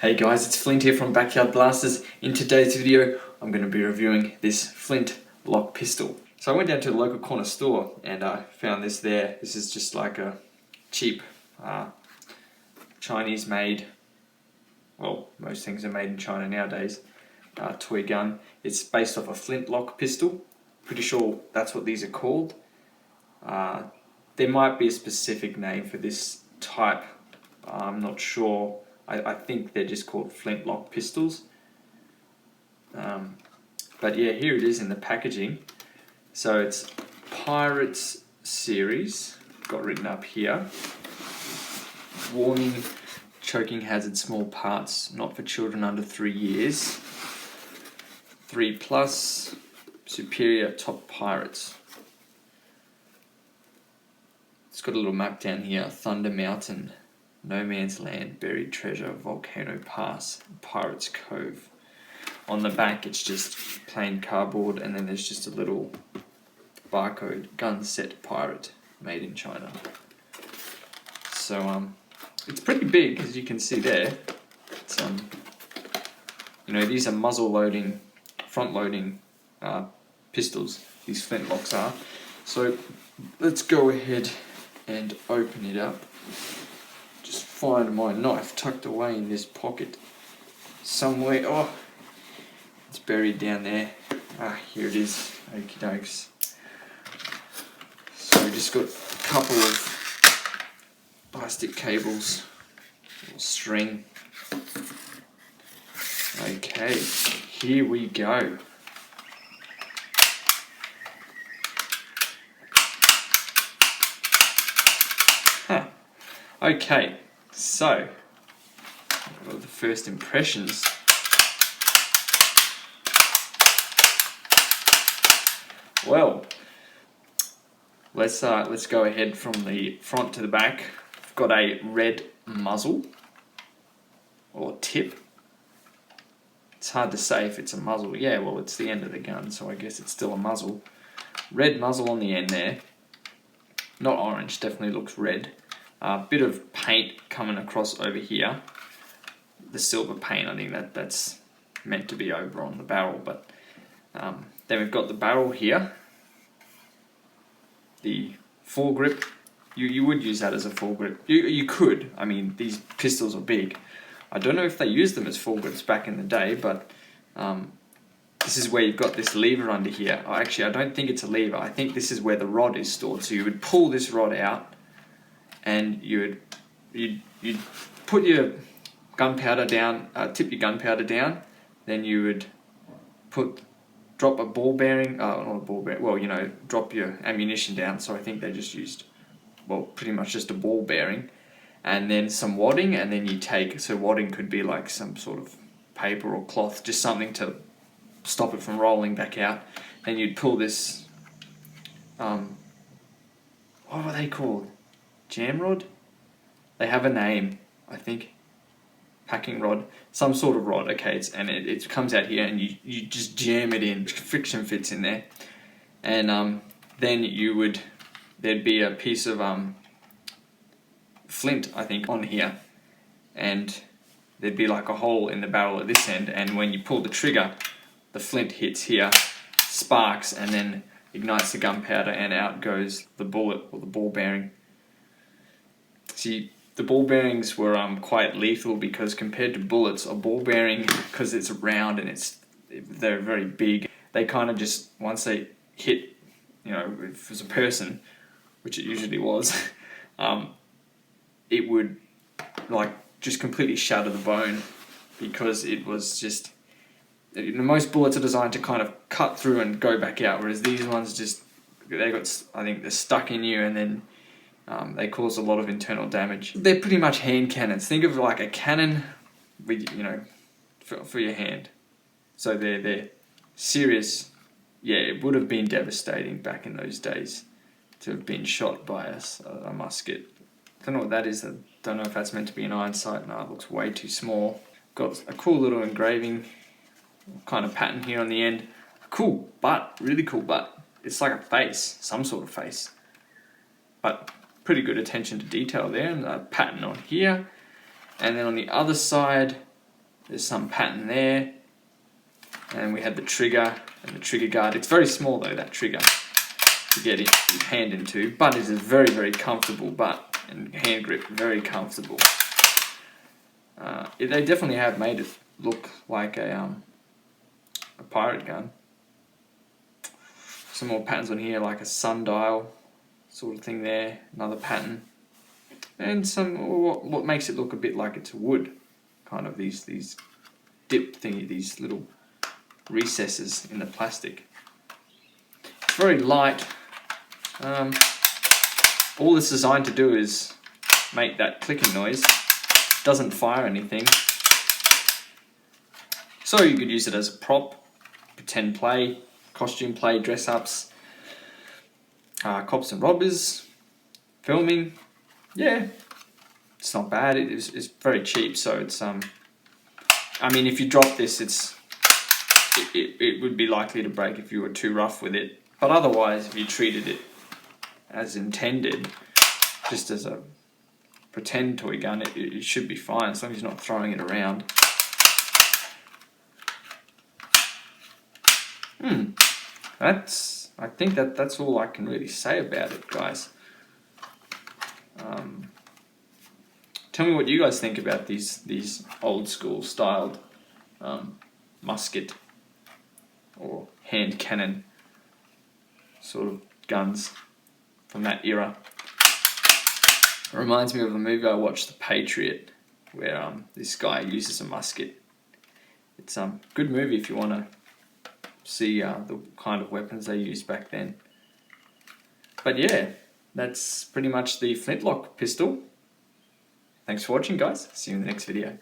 Hey guys, it's Flint here from Backyard Blasters. In today's video, I'm going to be reviewing this Flint lock pistol. So I went down to the local corner store and I found this there. This is just like a cheap Chinese made, well, most things are made in China nowadays, toy gun. It's based off a Flint lock pistol. Pretty sure that's what these are called. There might be a specific name for this type. I'm not sure. I think they're just called flintlock pistols. But yeah, here it is in the packaging. So it's Pirates series, got written up here. Warning, choking hazard, small parts, not for children under 3 years. 3+, superior top pirates. It's got a little map down here, Thunder Mountain, No Man's Land, Buried Treasure, Volcano Pass, Pirates Cove. On the back it's just plain cardboard and then there's just a little barcode, gun set pirate, made in China. So it's pretty big, as you can see there. It's, you know, these are muzzle loading, front loading pistols, these flintlocks are. So let's go ahead and open it up. Just find my knife tucked away in this pocket somewhere. Oh, it's buried down there. Here it is. Okie dokes. So we just got a couple of plastic cables or string. Okay, here we go. Okay, so well, the first impressions. Well, let's go ahead from the front to the back. I've got a red muzzle or tip. It's hard to say if it's a muzzle. Yeah, well, it's the end of the gun, so I guess it's still a muzzle. Red muzzle on the end there. Not orange, definitely looks red. Bit of paint coming across over here. The silver paint, I think that's meant to be over on the barrel, but then we've got the barrel here. The foregrip, you would use that as a foregrip. You could, I mean, these pistols are big. I don't know if they used them as foregrips back in the day, but this is where you've got this lever under here. Actually, I don't think it's a lever. I think this is where the rod is stored. So you would pull this rod out, and you'd put your gunpowder down, tip your gunpowder down, then you would drop a ball bearing, not a ball bearing, well, you know, drop your ammunition down. So I think they just used, well, pretty much just a ball bearing, and then some wadding, and then you take, so wadding could be like some sort of paper or cloth, just something to stop it from rolling back out. Then you'd pull this, what were they called? Jam rod? They have a name, I think. Packing rod, some sort of rod. Okay, it comes out here and you just jam it in. Friction fits in there, and then there'd be a piece of flint, I think, on here, and there'd be like a hole in the barrel at this end, and when you pull the trigger, the flint hits here, sparks, and then ignites the gunpowder, and out goes the bullet or the ball bearing. See, the ball bearings were quite lethal because compared to bullets, a ball bearing, because it's round and they're very big, they kind of just, once they hit, you know, if it was a person, which it usually was, it would like just completely shatter the bone, because it was just, most bullets are designed to kind of cut through and go back out, whereas these ones just, I think they're stuck in you, and then they cause a lot of internal damage. They're pretty much hand cannons. Think of like a cannon with, you know, for your hand. So they're serious. Yeah, it would have been devastating back in those days to have been shot by a musket. I don't know what that is. I don't know if that's meant to be an iron sight. No, it looks way too small. Got a cool little engraving kind of pattern here on the end. Cool butt, really cool butt. It's like a face, some sort of face. But pretty good attention to detail there, and a pattern on here. And then on the other side, There's some pattern there. And we have the trigger and the trigger guard. It's very small though, that trigger, to get your hand into, but it is very, very comfortable butt and hand grip, very comfortable. They definitely have made it look like a pirate gun. Some more patterns on here, like a sundial sort of thing there, another pattern. And some, what makes it look a bit like it's wood, kind of these dip thingy, these little recesses in the plastic. It's very light. All it's designed to do is make that clicking noise. Doesn't fire anything. So you could use it as a prop, pretend play, costume play, dress ups, cops and robbers, filming. Yeah, it's not bad. It's very cheap, so it's I mean, if you drop this, it would be likely to break if you were too rough with it. But otherwise, if you treated it as intended, just as a pretend toy gun, it should be fine as long as you're not throwing it around. I think that's all I can really say about it, guys. Tell me what you guys think about these old school styled musket or hand cannon sort of guns from that era. It reminds me of a movie I watched, The Patriot, where this guy uses a musket. It's a good movie if you want to see the kind of weapons they used back then. But yeah, that's pretty much the flintlock pistol. Thanks for watching, guys. See you in the next video.